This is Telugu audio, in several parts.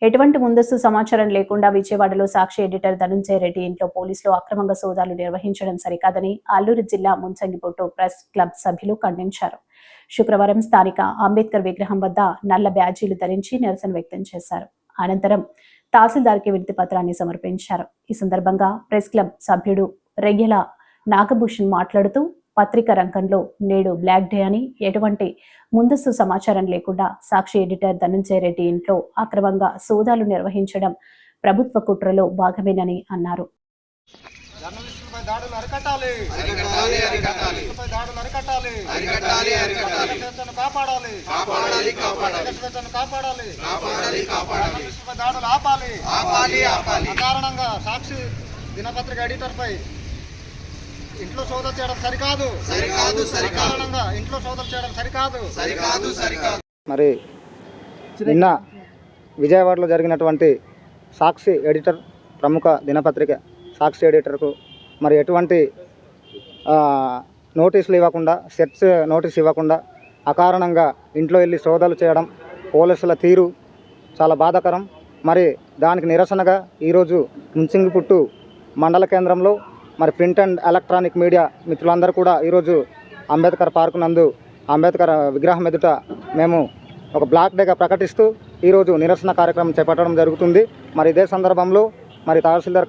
ఎటువంటి ముందస్తు సమాచారం లేకుండా విజయవాడలో సాక్షి ఎడిటర్ ధనుంజయ రెడ్డి ఇంట్లో పోలీసులు అక్రమంగా సోదాలు నిర్వహించడం సరికాదని అల్లూరు జిల్లా ముంచంగిపుట్టు ప్రెస్ క్లబ్ సభ్యులు ఖండించారు. శుక్రవారం స్థానిక అంబేద్కర్ విగ్రహం వద్ద నల్ల బ్యాజీలు ధరించి నిరసన వ్యక్తం చేశారు. అనంతరం తహసీల్దార్కి వినతి పత్రాన్ని సమర్పించారు. ఈ సందర్భంగా ప్రెస్ క్లబ్ సభ్యుడు రెయ్యల నాగభూషణ్ మాట్లాడుతూ పత్రిక రంగంలో నేడు బ్లాక్ డే అని, ఎటువంటి ముందస్తు సమాచారం లేకుండా సాక్షి ఎడిటర్ ధనుంజయ రెడ్డి ఇంట్లో అక్రమంగా సోదాలు నిర్వహించడం ప్రభుత్వ కుట్రలో భాగమేనని అన్నారు. సాక్షి దినపత్రిక ఎడిటర్ పై ఇంట్లో సోదాలు చేయడం సరికాదు. మరి నిన్న విజయవాడలో జరిగినటువంటి సాక్షి ఎడిటర్ ప్రముఖ దినపత్రిక సాక్షి ఎడిటర్కు మరి ఎటువంటి నోటీసులు ఇవ్వకుండా, సెర్చ్ నోటీస్ ఇవ్వకుండా అకారణంగా ఇంట్లో వెళ్ళి సోదాలు చేయడం పోలీసుల తీరు చాలా బాధాకరం. మరి దానికి నిరసనగా ఈరోజు ముంచింగిపుట్టు మండల కేంద్రంలో మరి ప్రింట్ అండ్ ఎలక్ట్రానిక్ మీడియా మిత్రులందరూ కూడా ఈరోజు అంబేద్కర్ పార్కు నందు అంబేద్కర్ విగ్రహం ఎదుట మేము ఒక బ్లాక్ డేగా ప్రకటిస్తూ ఈరోజు నిరసన కార్యక్రమం చేపట్టడం జరుగుతుంది. మరి ఇదే సందర్భంలో మరి తహసీల్దార్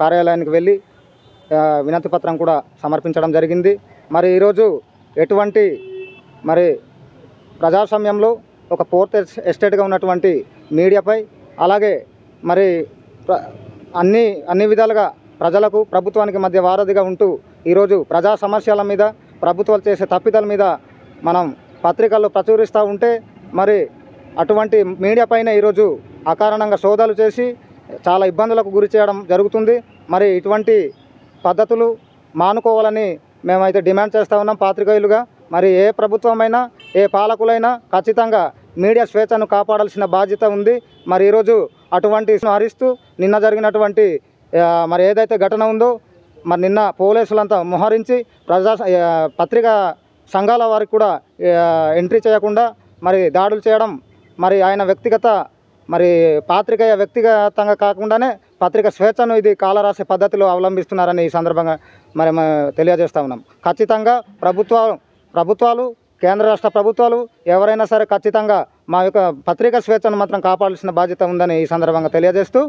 కార్యాలయానికి వెళ్ళి వినతి పత్రం కూడా సమర్పించడం జరిగింది. మరి ఈరోజు ఎటువంటి మరి ప్రజాస్వామ్యంలో ఒక ఫోర్త్ ఎస్టేట్గా ఉన్నటువంటి మీడియాపై అలాగే మరి అన్ని విధాలుగా ప్రజలకు ప్రభుత్వానికి మధ్య వారధిగా ఉంటూ ఈరోజు ప్రజా సమస్యల మీద, ప్రభుత్వాలు చేసే తప్పిదాల మీద మనం పత్రికల్లో ప్రచురిస్తూ ఉంటే మరి అటువంటి మీడియా పైన ఈరోజు అకారణంగా సోదాలు చేసి చాలా ఇబ్బందులకు గురి చేయడం జరుగుతుంది. మరి ఇటువంటి పద్ధతులు మానుకోవాలని మేమైతే డిమాండ్ చేస్తూ ఉన్నాం పాత్రికేయులుగా. మరి ఏ ప్రభుత్వమైనా, ఏ పాలకులైనా ఖచ్చితంగా మీడియా స్వేచ్ఛను కాపాడాల్సిన బాధ్యత ఉంది. మరి ఈరోజు అటువంటి హరిస్తూ నిన్న జరిగినటువంటి మరి ఏదైతే ఘటన ఉందో మరి నిన్న పోలీసులంతా మోహరించి పత్రికా సంఘాల వారికి కూడా ఎంట్రీ చేయకుండా మరి దాడులు చేయడం, మరి ఆయన పాత్రికేయ వ్యక్తిగతంగా కాకుండానే పత్రిక స్వేచ్ఛను ఇది కాలరాసే పద్ధతిలో అవలంబిస్తున్నారని ఈ సందర్భంగా మరి తెలియజేస్తూ ఉన్నాం. ఖచ్చితంగా ప్రభుత్వాలు కేంద్ర రాష్ట్ర ప్రభుత్వాలు ఎవరైనా సరే ఖచ్చితంగా మా యొక్క పత్రికా స్వేచ్ఛను మాత్రం కాపాడాల్సిన బాధ్యత ఉందని ఈ సందర్భంగా తెలియజేస్తూ